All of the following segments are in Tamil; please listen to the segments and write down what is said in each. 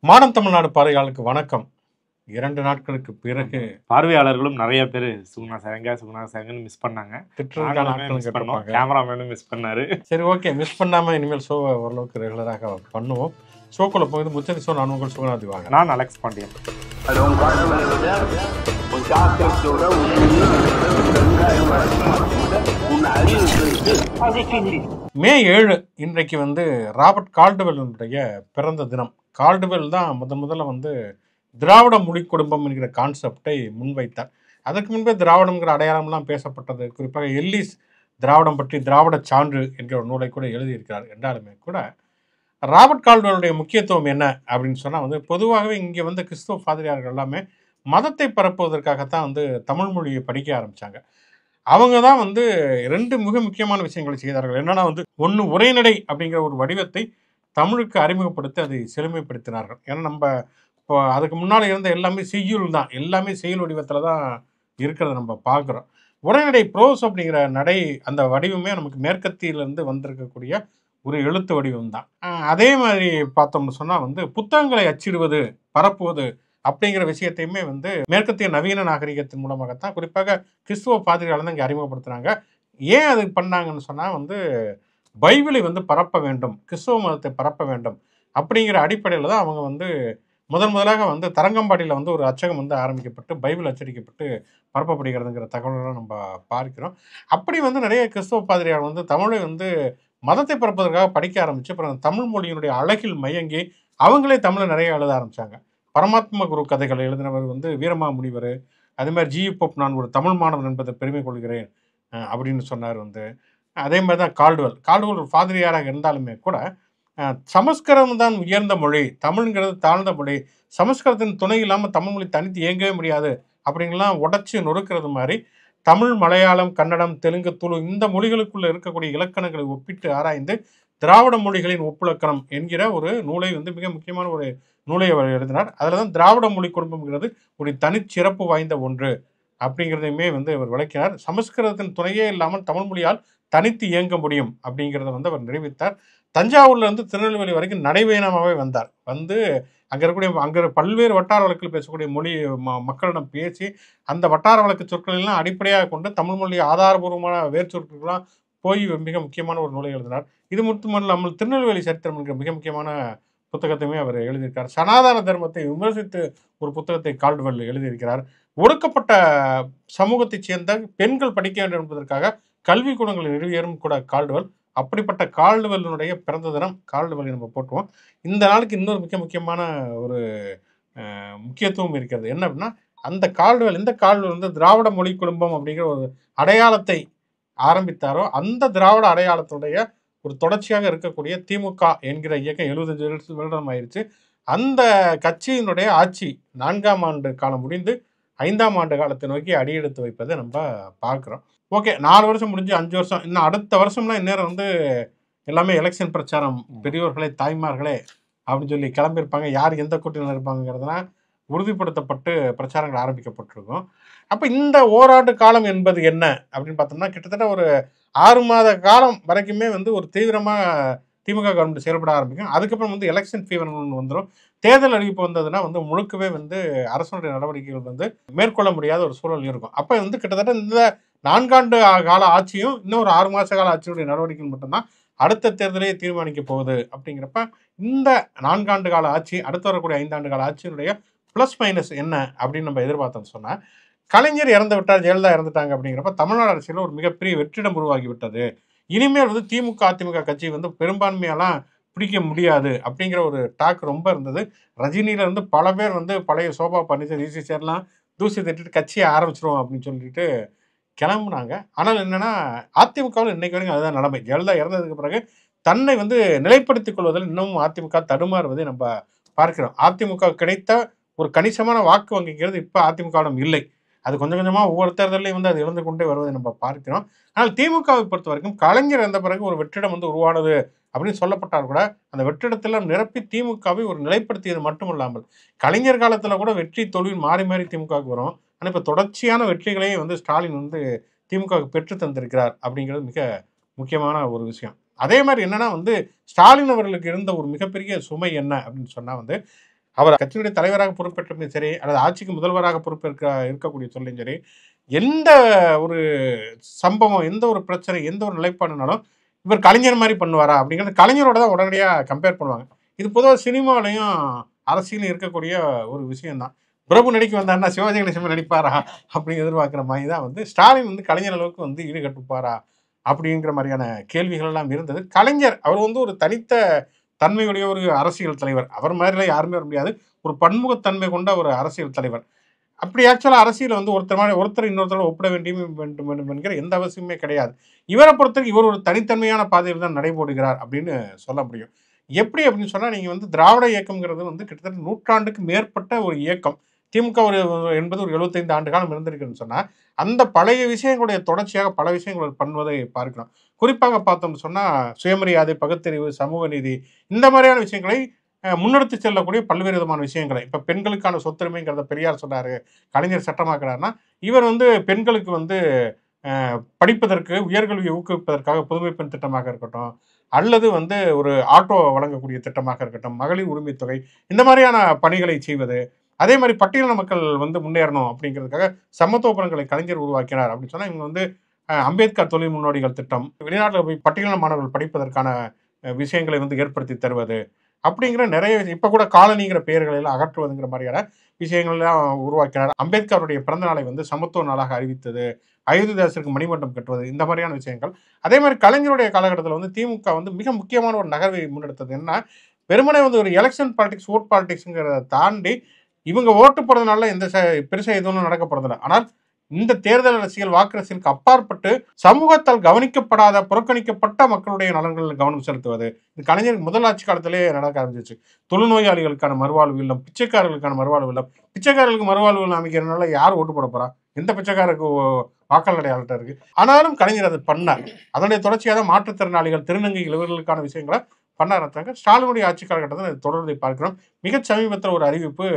மாடம் தமிழ்நாடு பார்வையாளருக்கு வணக்கம். 2 நாட்களுக்கு பிறகு பார்வையாளர்களும் நிறைய பேர் சுகுணா சாருங்கன்னு மிஸ் பண்ணாங்க. திட்டுறதுக்கான ஆட்களும் கேட்டிருப்பாங்க. கேமராமேனும் மிஸ் பண்ணாரு. சரி, ஓகே, மிஸ் பண்ணாமல் இனிமேல் ஷோவை ஓரளவுக்கு ரெகுலராக பண்ணுவோம். ஷோக்குள்ள போகுது புத்தரி ஷோ. நான் உங்கள் சுகுணாதி வாங்க. நான் அலெக்ஸ் பாண்டியன். மே 7 இன்றைக்கு ராபர்ட் கால்டுவெல்லுடைய பிறந்த தினம். கால்டுவெல் தான் முதல்ல திராவிட மொழி குடும்பம் என்கிற கான்செப்டை முன்வைத்தார். அதற்கு முன்பே திராவிடம்ங்கிற அடையாளம்லாம் பேசப்பட்டது. குறிப்பாக எல்லிஸ் திராவிடம் பற்றி திராவிட சான்று என்கிற ஒரு நூலை கூட எழுதியிருக்கிறார். என்றாலுமே கூட ராபர்ட் கால்டுவெல்லுடைய முக்கியத்துவம் என்ன அப்படின்னு சொன்னால் பொதுவாகவே இங்கே கிறிஸ்துவ பாதிரியார்கள் எல்லாமே மதத்தை பரப்புவதற்காகத்தான் தமிழ் மொழியை படிக்க ஆரம்பித்தாங்க. அவங்க தான் 2 மிக முக்கியமான விஷயங்களை செய்தார்கள். என்னன்னா ஒன்று, உரைநடை அப்படிங்கிற ஒரு வடிவத்தை தமிழுக்கு அறிமுகப்படுத்தி அதை செழுமைப்படுத்தினார்கள். ஏன்னா நம்ம இப்போ அதுக்கு முன்னால் இருந்த எல்லாமே செய்யுள் தான், எல்லாமே செய்யுள் வடிவத்தில் தான் இருக்கிறத நம்ம பார்க்குறோம். உரைநடை ப்ரோஸ் அப்படிங்கிற நடை அந்த வடிவமே நமக்கு மேற்கத்தியிலேருந்து வந்திருக்கக்கூடிய ஒரு எழுத்து வடிவம் தான். அதே மாதிரி பார்த்தோம்னு சொன்னால் புத்தகங்களை அச்சிடுவது, பரப்புவது அப்படிங்கிற விஷயத்தையுமே மேற்கத்திய நவீன நாகரிகத்தின் மூலமாகத்தான் குறிப்பாக கிறிஸ்துவ பாதிரியால் தான் இங்கே அறிமுகப்படுத்துனாங்க. ஏன் அது பண்ணாங்கன்னு சொன்னால் பைபிளை பரப்ப வேண்டும், கிறிஸ்துவ மதத்தை பரப்ப வேண்டும் அப்படிங்கிற அடிப்படையில் தான் அவங்க முதலாக தரங்கம்பாடியில் ஒரு அச்சகம் ஆரம்பிக்கப்பட்டு பைபிள் அச்சடிக்கப்பட்டு பரப்பப்படுகிறதுங்கிற தகவல்களை நம்ம பார்க்கிறோம். அப்படி நிறைய கிறிஸ்துவ பாதிரியார் தமிழை மதத்தை பரப்பதற்காக படிக்க ஆரம்பித்து அப்புறம் தமிழ் மொழியினுடைய அழகில் மயங்கி அவங்களே தமிழை நிறைய எழுத ஆரம்பித்தாங்க. பரமாத்ம குரு கதைகளை எழுதினவர் வீரமாமுனிவர். அதே மாதிரி ஜி போப் நான் ஒரு தமிழ் மாணவன் என்பதை பெருமை கொள்கிறேன் அப்படின்னு சொன்னார். அதே மாதிரி தான் கால்டுவெல் ஒரு பாதிரியாராக இருந்தாலுமே கூட சமஸ்கிருதம் தான் உயர்ந்த மொழி, தமிழ்ங்கிறது தாழ்ந்த மொழி, சமஸ்கிருதத்தின் துணை இல்லாமல் தமிழ் மொழி தனித்து இயங்கவே முடியாது அப்படிங்கலாம் உடச்சி நொறுக்கிறது மாதிரி தமிழ், மலையாளம், கன்னடம், தெலுங்கு, துளு இந்த மொழிகளுக்குள்ள இருக்கக்கூடிய இலக்கணங்களை ஒப்பிட்டு ஆராய்ந்து திராவிட மொழிகளின் ஒப்புலக்கணம் என்கிற ஒரு நூலை மிக முக்கியமான ஒரு நூலை அவர் எழுதினார். அதில் தான் திராவிட மொழி குடும்பம்ங்கிறது ஒரு தனிச்சிறப்பு வாய்ந்த ஒன்று அப்படிங்கிறதையுமே அவர் விளக்கினார். சமஸ்கிருதத்தின் துணையே இல்லாமல் தமிழ் மொழியால் தனித்து இயங்க முடியும் அப்படிங்கிறத அவர் நிரூபித்தார். தஞ்சாவூர்லேருந்து திருநெல்வேலி வரைக்கும் நடைபயணமாகவே வந்தார். அங்கே பல்வேறு வட்டார வழக்கில் பேசக்கூடிய மொழி மக்களிடம் பேசி அந்த வட்டார வழக்கு சொற்களெல்லாம் அடிப்படையாக கொண்டு தமிழ் மொழி ஆதாரபூர்வமான வேர் சொற்கள்லாம் போய் மிக முக்கியமான ஒரு நூலை எழுதினார். இது மட்டுமல்லாமல் திருநெல்வேலி சரித்திரம் என்கிற மிக முக்கியமான புத்தகத்தையுமே அவர் எழுதியிருக்கார். சனாதன தர்மத்தை விமர்சித்து ஒரு புத்தகத்தை கால்டுவெல் எழுதியிருக்கிறார். ஒடுக்கப்பட்ட சமூகத்தைச் சேர்ந்த பெண்கள் படிக்க வேண்டும் என்பதற்காக கல்வி கூடங்களை நிறுவியரும் கூட கால்டுவெல். அப்படிப்பட்ட கால்டுவெல்லுடைய பிறந்த தினம். கால்டுவெல்லை நம்ம போட்டுவோம். இந்த நாளுக்கு இன்னொரு மிக முக்கியமான ஒரு முக்கியத்துவம் இருக்கிறது. என்ன அப்படின்னா இந்த கால்டுவெல் திராவிட மொழி குடும்பம் அப்படிங்கிற ஒரு அடையாளத்தை ஆரம்பித்தாரோ அந்த திராவிட அடையாளத்துடைய ஒரு தொடர்ச்சியாக இருக்கக்கூடிய திமுக என்கிற இயக்கம் 75 வருடம் ஆயிடுச்சு. அந்த கட்சியினுடைய ஆட்சி 4ஆம் ஆண்டு காலம் முடிந்து 5ஆம் ஆண்டு காலத்தை நோக்கி அடியெடுத்து வைப்பதை நம்ம பார்க்குறோம். ஓகே, 4 வருஷம் முடிஞ்சு 5 வருஷம், இன்னும் அடுத்த வருஷம்லாம் இந்நேரம் எல்லாமே எலெக்ஷன் பிரச்சாரம், பெரியோர்களே தாய்மார்களே அப்படின்னு சொல்லி கிளம்பியிருப்பாங்க. யார் எந்த கூட்டணியில் இருப்பாங்கிறதுலாம் உறுதிப்படுத்தப்பட்டு பிரச்சாரங்கள் ஆரம்பிக்கப்பட்டிருக்கும். அப்போ இந்த ஓராண்டு காலம் என்பது என்ன அப்படின்னு பார்த்தோம்னா கிட்டத்தட்ட ஒரு 6 மாத காலம் வரைக்குமே ஒரு தீவிரமாக திமுக கவர்மெண்ட் செயல்பட ஆரம்பிக்கும். அதுக்கப்புறம் எலெக்ஷன் ஃபீவர் வந்துடும். தேர்தல் அறிவிப்பு வந்ததுன்னா முழுக்கவே அரசனுடைய நடவடிக்கைகள் மேற்கொள்ள முடியாத ஒரு சூழல் இருக்கும். அப்போ கிட்டத்தட்ட இந்த 4 ஆண்டு கால ஆட்சியும் இன்னும் ஒரு 6 மாத கால ஆட்சியுடைய நடவடிக்கைகள் மட்டும்தான் அடுத்த தேர்தலையே தீர்மானிக்க போகுது. அப்படிங்கிறப்ப இந்த 4 ஆண்டு கால ஆட்சி அடுத்து வரக்கூடிய 5 ஆண்டு கால ஆட்சியினுடைய ப்ளஸ் மைனஸ் என்ன அப்படின்னு நம்ம எதிர்பார்த்தோம்னு சொன்னால், கலைஞர் இறந்து விட்டார், ஜெயலலிதா இறந்துட்டாங்க. அப்படிங்கிறப்ப தமிழ்நாடு அரசியலில் ஒரு மிகப்பெரிய வெற்றிடம் உருவாகி விட்டது. இனிமேல் திமுக அதிமுக கட்சி பெரும்பான்மையெல்லாம் பிடிக்க முடியாது அப்படிங்கிற ஒரு டாக் ரொம்ப இருந்தது. ரஜினியிலேருந்து பல பேர் பழைய சோபா பன்னீர்செல்வம் ஈசி சேர்லாம் தூசி தட்டிட்டு கட்சியை ஆரம்பிச்சிருவோம் அப்படின்னு சொல்லிட்டு கிளம்புனாங்க. ஆனால் என்னென்னா அதிமுகவில் இன்னைக்கு வரைக்கும் அதுதான் நிலைமை. ஜெயலலிதா இறந்ததுக்கு பிறகு தன்னை நிலைப்படுத்திக் கொள்வதில் இன்னமும் அதிமுக தடுமாறுவதை நம்ம பார்க்கிறோம். அதிமுக கிடைத்த ஒரு கணிசமான வாக்கு வங்கிங்கிறது இப்போ அதிமுகவிடம் இல்லை. அது கொஞ்சம் கொஞ்சமாக ஒவ்வொரு தேர்தலையும் அது இழந்து கொண்டே வருவதை நம்ம பார்க்கிறோம். ஆனால் திமுகவை பொறுத்த வரைக்கும் கலைஞர் இருந்த பிறகு ஒரு வெற்றிடம் உருவானது அப்படின்னு சொல்லப்பட்டால் கூட அந்த வெற்றிடத்தில் நிரப்பி திமுகவை ஒரு நிலைப்படுத்தியது மட்டுமில்லாமல் கலைஞர் காலத்தில் கூட வெற்றி தோல்வி மாறி மாறி திமுகவுக்கு வரும். ஆனால் இப்போ தொடர்ச்சியான வெற்றிகளையும் ஸ்டாலின் திமுகவுக்கு பெற்று தந்திருக்கிறார் அப்படிங்கிறது மிக முக்கியமான ஒரு விஷயம். அதே மாதிரி என்னன்னா ஸ்டாலின் அவர்களுக்கு இருந்த ஒரு மிகப்பெரிய சுமை என்ன அப்படின்னு சொன்னால் அவர் கட்சியினுடைய தலைவராக பொறுப்பேற்றும் சரி, அல்லது ஆட்சிக்கு முதல்வராக இருக்கக்கூடிய சொல்லையும் சரி, எந்த ஒரு சம்பவம், எந்த ஒரு பிரச்சனை, எந்த ஒரு நிலைப்பாடுனாலும் இவர் கலைஞர் மாதிரி பண்ணுவாரா அப்படிங்கிறது கலைஞரோட தான் உடனடியாக கம்பேர் பண்ணுவாங்க. இது பொதுவாக சினிமாலையும் அரசியலும் இருக்கக்கூடிய ஒரு விஷயம்தான். பிரபு நடிக்க வந்தாருன்னா சிவாஜி கணேசன் நடிப்பாரா அப்படின்னு எதிர்பார்க்குற மாதிரி தான் ஸ்டாலின் கலைஞர் அளவுக்கு ஈடுகட்டுப்பாரா அப்படிங்கிற மாதிரியான கேள்விகள் எல்லாம் இருந்தது. கலைஞர் அவர் ஒரு தனித்த தன்மையுடைய ஒரு அரசியல் தலைவர். அவர் மாதிரிலாம் யாருமே வர முடியாது. ஒரு பன்முகத்தன்மை கொண்ட ஒரு அரசியல் தலைவர். அப்படி ஆக்சுவலாக அரசியல் ஒருத்தர் இன்னொருத்தரோட ஒப்பிட வேண்டும் என்கிற எந்த அவசியமே கிடையாது. இவரை பொறுத்தவரைக்கும் இவர் ஒரு தனித்தன்மையான பாதையில் தான் நடைபோடுகிறார் அப்படின்னு சொல்ல முடியும். எப்படி அப்படின்னு சொன்னால், நீங்கள் திராவிட இயக்கம்ங்கிறது கிட்டத்தட்ட நூற்றாண்டுக்கு மேற்பட்ட ஒரு இயக்கம். திமுக என்பது ஒரு 75 ஆண்டு காலம் இருந்திருக்குன்னு சொன்னால், அந்த பழைய விஷயங்களுடைய தொடர்ச்சியாக பல விஷயங்கள் பண்ணுவதை பார்க்கிறோம். குறிப்பாக பார்த்தோம்னு சொன்னால், சுயமரியாதை, பகுத்தறிவு, சமூக நீதி இந்த மாதிரியான விஷயங்களை முன்னெடுத்து செல்லக்கூடிய பல்வேறு விதமான விஷயங்களை, இப்போ பெண்களுக்கான சொத்துரிமைங்கிறத பெரியார் சொன்னார், கலைஞர் சட்டமாக்குறாருன்னா, இவர் பெண்களுக்கு படிப்பதற்கு உயர்கல்வியை ஊக்குவிப்பதற்காக புதுமை பெண் திட்டமாக இருக்கட்டும், அல்லது ஒரு ஆட்டோ வழங்கக்கூடிய திட்டமாக இருக்கட்டும், மகளிர் உரிமை தொகை, இந்த மாதிரியான பணிகளை செய்வது. அதே மாதிரி பட்டியலின மக்கள் முன்னேறணும் அப்படிங்கிறதுக்காக சமத்துவபுரங்களை கலைஞர் உருவாக்கினார் அப்படின்னு சொன்னால், இவங்க அம்பேத்கர் தொழில் முன்னோடிகள் திட்டம், வெளிநாட்டில் போய் பட்டியலின மாணவர்கள் படிப்பதற்கான விஷயங்களை ஏற்படுத்தி தருவது அப்படிங்கிற நிறைய, இப்போ கூட காலனிங்கிற பெயர்களை எல்லாம் அகற்றுவதுங்கிற மாதிரியான விஷயங்கள் எல்லாம் உருவாக்கினார். அம்பேத்கருடைய பிறந்த நாளை சமத்துவ நாளாக அறிவித்தது, அயோத்திதாசருக்கு மணிமண்டபம் கட்டுவது, இந்த மாதிரியான விஷயங்கள். அதே மாதிரி கலைஞருடைய காலகட்டத்தில் திமுக மிக முக்கியமான ஒரு நகர்வை முன்னெடுத்தது. என்ன, வெறுமனே ஒரு எலெக்ஷன் பாலிடிக்ஸ், ஓட் பாலிடிக்ஸுங்கிறத தாண்டி இவங்க ஓட்டு போறதுனால எந்த பெருசாக எதுவும் நடக்க போறதில்லை. ஆனால் இந்த தேர்தல் அரசியல், வாக்கு அரசியலுக்கு அப்பாற்பட்டு சமூகத்தால் கவனிக்கப்படாத, புறக்கணிக்கப்பட்ட மக்களுடைய நலன்களில் கவனம் செலுத்துவது இது கலைஞர் முதல் ஆட்சி காலத்திலே நடக்க ஆரம்பிச்சிச்சு. தொழுநோயாளிகளுக்கான மறுவாழ்வு இல்லம், பிச்சைக்காரர்களுக்கான மறுவாழ்வு இல்லம். பிச்சைக்காரர்களுக்கு மறுவாழ்வு இல்லம் அமைக்கிறதுனால யார் ஓட்டு போட போறா? எந்த பிச்சைக்காரருக்கு வாக்காளர் அடையாளம் இருக்கு? ஆனாலும் கலைஞர் அதை பண்ணார். அதனுடைய தொடர்ச்சியாக தான் மாற்றுத்திறனாளிகள், திருநங்கைகள் இவர்களுக்கான விஷயங்களை பண்ண ஆரம்பித்தாங்க. ஸ்டாலினுடைய ஆட்சி காலகட்டத்தில் தொடர்வதை பார்க்கிறோம். மிக சமீபத்தில் ஒரு அறிவிப்பு,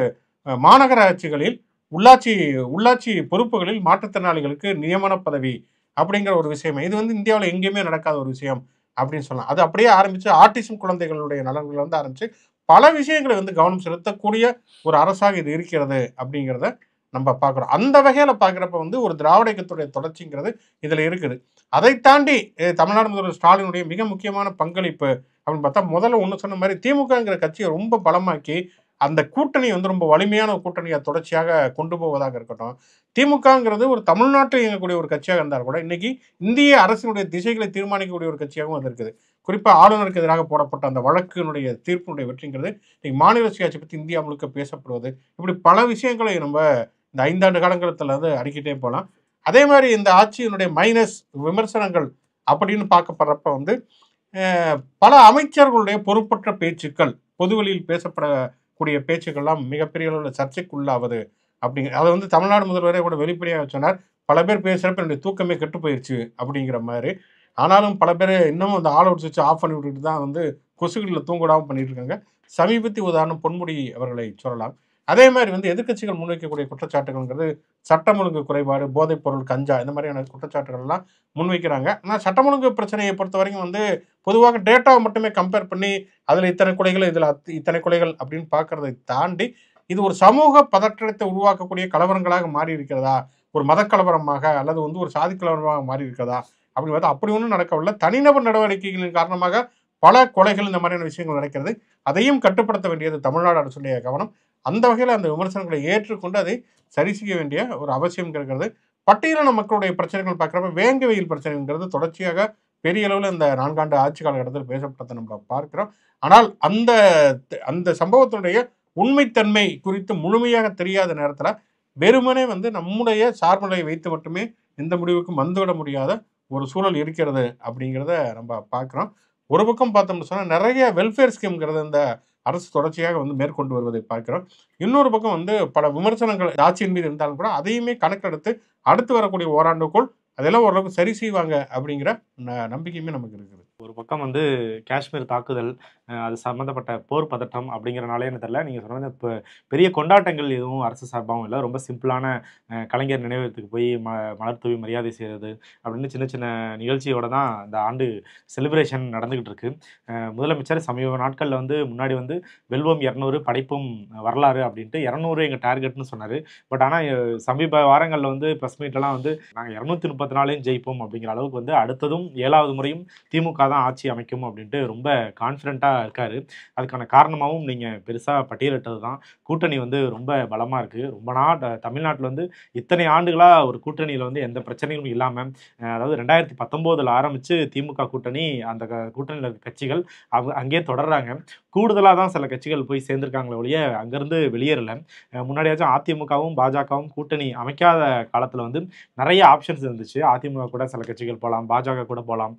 மாநகராட்சிகளில் உள்ளாட்சி பொறுப்புகளில் மாற்றுத்திறனாளிகளுக்கு நியமன பதவி அப்படிங்கிற ஒரு விஷயம். இது இந்தியாவில் எங்கேயுமே நடக்காத ஒரு விஷயம் அப்படின்னு சொல்லலாம். அது அப்படியே ஆரம்பிச்சு ஆட்டிசம் குழந்தைகளுடைய நலன்கள் ஆரம்பிச்சு பல விஷயங்களை கவனம் செலுத்தக்கூடிய ஒரு அரசாக இது இருக்கிறது அப்படிங்கிறத நம்ம பார்க்குறோம். அந்த வகையில் பார்க்குறப்ப ஒரு திராவிட இயக்கத்துடைய தொடர்ச்சிங்கிறது இதில் இருக்குது. அதை தாண்டி தமிழ்நாடு முதல்வர் ஸ்டாலினுடைய மிக முக்கியமான பங்களிப்பு அப்படின்னு பார்த்தா, முதல்ல ஒன்று சொன்ன மாதிரி திமுகங்கிற கட்சியை ரொம்ப பலமாக்கி அந்த கூட்டணி ரொம்ப வலிமையான கூட்டணியை தொடர்ச்சியாக கொண்டு போவதாக இருக்கட்டும். திமுகங்கிறது ஒரு தமிழ்நாட்டில் இயங்கக்கூடிய ஒரு கட்சியாக இருந்தால் கூட இன்னைக்கு இந்திய அரசினுடைய திசைகளை தீர்மானிக்கக்கூடிய ஒரு கட்சியாகவும் அது இருக்குது. குறிப்பாக ஆளுநருக்கு எதிராக போடப்பட்ட அந்த வழக்கினுடைய தீர்ப்பினுடைய வெற்றிங்கிறது இன்னைக்கு மாநில சுயாட்சி பற்றி இந்தியா முழுக்க பேசப்படுவது. இப்படி பல விஷயங்களை நம்ம இந்த 5 ஆண்டு காலங்கலத்தில் அறிக்கிட்டே போகலாம். அதே மாதிரி இந்த ஆட்சியினுடைய மைனஸ் விமர்சனங்கள் அப்படின்னு பார்க்கப்படுறப்ப பல அமைச்சர்களுடைய பொறுப்பற்ற பேச்சுக்கள், பொதுவெளியில் பேசப்படக்கூடிய பேச்சுக்கள்லாம் மிகப்பெரிய அளவில் சர்ச்சைக்குள்ளாவது அப்படிங்கிற அதை தமிழ்நாடு முதல்வரே கூட வெளிப்படையாக சொன்னார். பல பேர் பேசுகிறப்ப என்னுடைய தூக்கமே கெட்டு போயிடுச்சு அப்படிங்கிற மாதிரி. ஆனாலும் பல பேர் இன்னமும் அந்த ஆல் அவுட் சுவிட்ச் ஆஃப் பண்ணி விட்டுட்டு தான் கொசுகளில் தூங்கிடாமல் பண்ணிட்டு இருக்காங்க. சமீபத்திய உதாரணம் பொன்முடி அவர்களை சொல்லலாம். அதே மாதிரி எதிர்க்கட்சிகள் முன்வைக்கக்கூடிய குற்றச்சாட்டுகள்ங்கிறது சட்டம் ஒழுங்கு குறைபாடு, போதைப் பொருள், கஞ்சா இந்த மாதிரியான குற்றச்சாட்டுகள்லாம் முன்வைக்கிறாங்க. ஆனால் சட்டம் ஒழுங்கு பிரச்சனையை பொறுத்த வரைக்கும் பொதுவாக டேட்டாவை மட்டுமே கம்பேர் பண்ணி அதில் இத்தனை கொலைகள், இதில் இத்தனை கொலைகள் அப்படின்னு பார்க்கறதை தாண்டி இது ஒரு சமூக பதற்றத்தை உருவாக்கக்கூடிய கலவரங்களாக மாறி இருக்கிறதா, ஒரு மத கலவரமாக அல்லது ஒரு சாதி கலவரமாக மாறி இருக்கிறதா அப்படின்னு பார்த்தா அப்படி ஒன்றும் நடக்கவில்லை. தனிநபர் நடவடிக்கைகளின் காரணமாக பல கொலைகள் இந்த மாதிரியான விஷயங்கள் நடக்கிறது. அதையும் கட்டுப்படுத்த வேண்டியது தமிழ்நாடு அரசுடைய கவனம். அந்த வகையில் அந்த விமர்சனங்களை ஏற்றுக்கொண்டு அதை சரி செய்ய வேண்டிய ஒரு அவசியம் இருக்கிறது. பட்டியலின மக்களுடைய பிரச்சனைகள் பார்க்குறப்ப வேங்க வெயில் பிரச்சனைங்கிறது தொடர்ச்சியாக பெரிய அளவில் இந்த 4 ஆண்டு ஆட்சி காலகட்டத்தில் பேசப்பட்டதை நம்ம பார்க்கிறோம். ஆனால் அந்த அந்த சம்பவத்தினுடைய உண்மைத்தன்மை குறித்து முழுமையாக தெரியாத நேரத்தில் வெறுமனே நம்முடைய சார்புநிலையை வைத்து மட்டுமே எந்த முடிவுக்கும் வந்துவிட முடியாத ஒரு சூழல் இருக்கிறது அப்படிங்கிறத நம்ம பார்க்குறோம். ஒரு பக்கம் பார்த்தோம்னு சொன்னால் நிறைய வெல்ஃபேர் ஸ்கீம்ங்கிறது இந்த அரசு தொடர்ச்சியாக மேற்கொண்டு வருவதை பார்க்கிறோம். இன்னொரு பக்கம் பல விமர்சனங்கள் ஆட்சியின் மீது இருந்தாலும் கூட அதையுமே கணக்கெடுத்து அடுத்து வரக்கூடிய ஓராண்டுக்குள் அதெல்லாம் ஓரளவுக்கு சரி செய்வாங்க அப்படிங்கிற நம்பிக்கையுமே நமக்கு இருக்குது. ஒரு பக்கம் வந்து காஷ்மீர் தாக்குதல், அது சம்மந்தப்பட்ட போர் பதட்டம் அப்படிங்கிறனாலே என்ன தெரியல. நீங்க சொன்ன இப்ப பெரிய கொண்டாட்டங்கள் எதுவும் அரசு சார்பாவும் இல்ல. ரொம்ப சிம்பிளான கலைஞர் நினைவிடத்துக்கு போய் மலர் தூவி மரியாதை செய்றது அப்படின்னு சின்ன சின்ன நிகழ்ச்சியோட தான் இந்த ஆண்டு செலிப்ரேஷன் நடந்துகிட்டு இருக்கு. முதலமைச்சர் சமீப நாட்கள்ல வந்து முன்னாடி வந்து வெல்வோம் 200 படைப்போம் வரலாறு அப்படின்ட்டு 200 எங்க டார்கெட்னு சொன்னாரு. பட் ஆனா சமீப வாரங்கள்ல வந்து பிரஸ் மீட்லாம் வந்து நாங்க 234யும் ஜெயிப்போம் அப்படிங்கிற அளவுக்கு வந்து அடுத்ததும் 7வது முறையும் திமுக தான் ஆட்சி அமைக்கும் அப்படின்ட்டு ரொம்ப கான்ஃபிடென்ட்டா இருக்காரு. அதுக்கான காரணமாவும் நீங்க பெருசா பட்டியலிட்டது தான். கூட்டணி வந்து ரொம்ப பலமா இருக்கு. ரொம்ப நாள் தமிழ்நாட்டுல வந்து இத்தனை ஆண்டுகளா ஒரு கூட்டணியில வந்து எந்த பிரச்சனையும் இல்லாம, அதாவது 2019ல ஆரம்பிச்சு திமுக கூட்டணி, அந்த கூட்டணியில இருக்க கட்சிகள் அங்கேயே தொடர்றாங்க. கூடுதலா தான் சில கட்சிகள் போய் சேர்ந்திருக்காங்களே ஒழிய அங்கிருந்து வெளியேறல. முன்னாடியாச்சும் அதிமுகவும் பாஜகவும் கூட்டணி அமைக்காத காலத்துல வந்து நிறைய ஆப்ஷன்ஸ் இருந்துச்சு. அதிமுக கூட சில கட்சிகள் போகலாம், பாஜக கூட போகலாம்,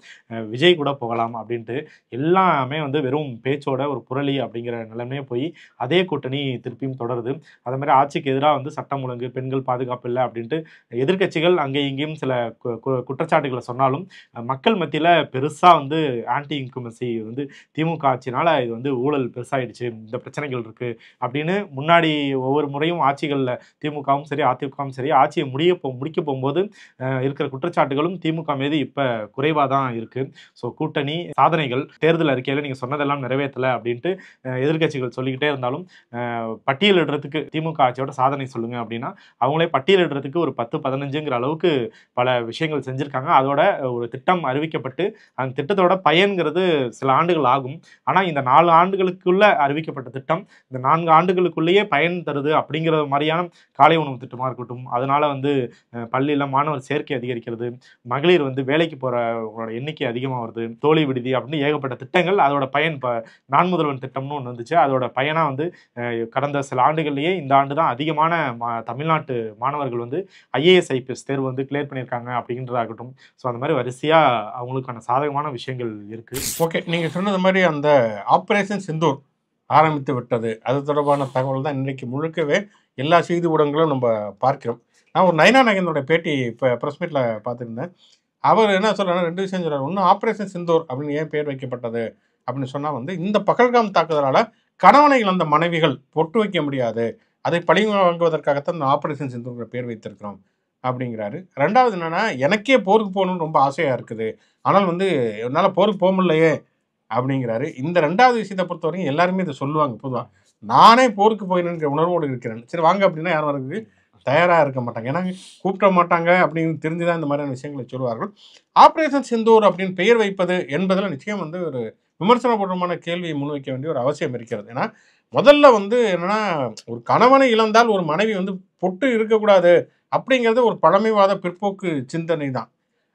விஜய் கூட போகலாம் அப்படின்ட்டு எல்லாமே வந்து வெறும் பேச்சோட ஒரு புரளி அப்படிங்கிற நிலைமையே போய் அதே கூட்டணி திருப்பியும் தொடருது. அதே மாதிரி ஆட்சிக்கு எதிராக வந்து சட்டம் ஒழுங்கு, பெண்கள் பாதுகாப்பு இல்லை அப்படின்ட்டு எதிர்க்கட்சிகள் அங்கேயும் இங்கேயும் சில குற்றச்சாட்டுகளை சொன்னாலும் மக்கள் மத்தியில பெருசா வந்து ஆன்டி இன்குமென்சி வந்து திமுக ஆட்சினால இது வந்து ஊழல் பெருசாயிடுச்சு, இந்த பிரச்சனைகள் இருக்கு அப்படின்னு முன்னாடி ஒவ்வொரு முறையும் ஆட்சிகள்ல திமுகவும் சரி அதிமுகவும் சரி ஆட்சியை முடிக்க போகும்போது இருக்கிற குற்றச்சாட்டுகளும் திமுக மீது இப்ப குறைவா தான் இருக்கு. ஸோ கூட்டணி சாதனைகள் தேர்தல் அறிக்கையில நீங்க சொன்னதெல்லாம் நிறைவேற்றல அப்படின்ட்டு எதிர்க்கட்சிகள் சொல்லிக்கிட்டே இருந்தாலும் பட்டியலிடுறதுக்கு திமுக ஆட்சியோட சாதனை சொல்லுங்க அப்படின்னா அவங்களே பட்டியலிடுறதுக்கு ஒரு 10-15ங்கிற அளவுக்கு பல விஷயங்கள் செஞ்சிருக்காங்க. அதோட ஒரு திட்டம் அறிவிக்கப்பட்டு அந்த திட்டத்தோட பயன்கிறது சில ஆண்டுகள் ஆகும். ஆனா இந்த 4 ஆண்டுகளுக்குள்ள அறிவிக்கப்பட்ட திட்டம் இந்த 4 ஆண்டுகளுக்குள்ளேயே பயன் தருது அப்படிங்கிற மாதிரியான காலை உணவு திட்டமா இருக்கட்டும், அதனால வந்து பள்ளியில மாணவர் சேர்க்கை அதிகரிக்கிறது, மகளிர் வந்து வேலைக்கு போறவங்களோட எண்ணிக்கை அதிகமாக வருது, தோழி விடுதி அப்படின்னு ஏகப்பட்ட திட்டங்கள். அதோட பயன் இப்போ நான் முதல்வன் திட்டம்னு ஒன்று வந்துச்சு. அதோட பயனா வந்து கடந்த சில ஆண்டுகள்லேயே இந்த ஆண்டு தான் அதிகமான தமிழ்நாட்டு மாணவர்கள் வந்து ஐஏஎஸ் ஐபிஎஸ் தேர்வு வந்து கிளியர் பண்ணியிருக்காங்க அப்படின்றதாகட்டும். ஸோ அந்த மாதிரி வரிசையா அவங்களுக்கான சாதகமான விஷயங்கள் இருக்கு. ஓகே, நீங்க சொன்னது மாதிரி அந்த ஆபரேஷன் சிந்தூர் ஆரம்பித்து விட்டது, அது தொடர்பான தகவல் தான் இன்றைக்கு முழுக்கவே எல்லா செய்தி ஊடகங்களும் நம்ம பார்க்கிறோம். நான் ஒரு நயனா நாகேந்திரோட பேட்டி இப்போ ப்ரெஸ் மீட்டில் பார்த்துருந்தேன். அவர் என்ன சொல்கிறாருன்னா 2 விஷயம் சொல்கிறார். ஒன்று, ஆபரேஷன் சிந்தூர் அப்படின்னு ஏன் பேர் வைக்கப்பட்டது அப்படின்னு சொன்னால் வந்து இந்த பகல்காம் தாக்குதலால் கணவனை இழந்த மனைவிகள் பொட்டு வைக்க முடியாது, அதை பழி வாங்குவதற்காகத்தான் இந்த ஆபரேஷன் சிந்தூர் பேர் வைத்திருக்கிறோம் அப்படிங்கிறாரு. ரெண்டாவது என்னென்னா, எனக்கே போருக்கு போகணுன்னு ரொம்ப ஆசையாக இருக்குது, ஆனால் வந்து என்னால் போருக்கு போக முடியலையே அப்படிங்கிறாரு. இந்த 2வது விஷயத்தை பொறுத்தவரைக்கும் எல்லாருமே இதை சொல்லுவாங்க. பொதுவாக நானே போருக்கு போயினுங்கிற உணர்வோடு இருக்கிறேன், சரி வாங்க அப்படின்னா யாரும் வரதுக்கு தயாராக இருக்க மாட்டாங்க, ஏன்னா கூப்பிட மாட்டாங்க அப்படின்னு தெரிஞ்சுதான் இந்த மாதிரியான விஷயங்களை சொல்லுவார்கள். ஆபரேஷன் சிந்தூர் அப்படின்னு பெயர் வைப்பது என்பதில் நிச்சயம் வந்து ஒரு விமர்சனபூர்வமான கேள்வியை முன்வைக்க வேண்டிய ஒரு அவசியம் இருக்கிறது. ஏன்னா முதல்ல வந்து என்னன்னா, ஒரு கணவனை இழந்தால் ஒரு மனைவி வந்து பொட்டு இருக்கக்கூடாது அப்படிங்கிறது ஒரு பழமைவாத பிற்போக்கு சிந்தனை தான்.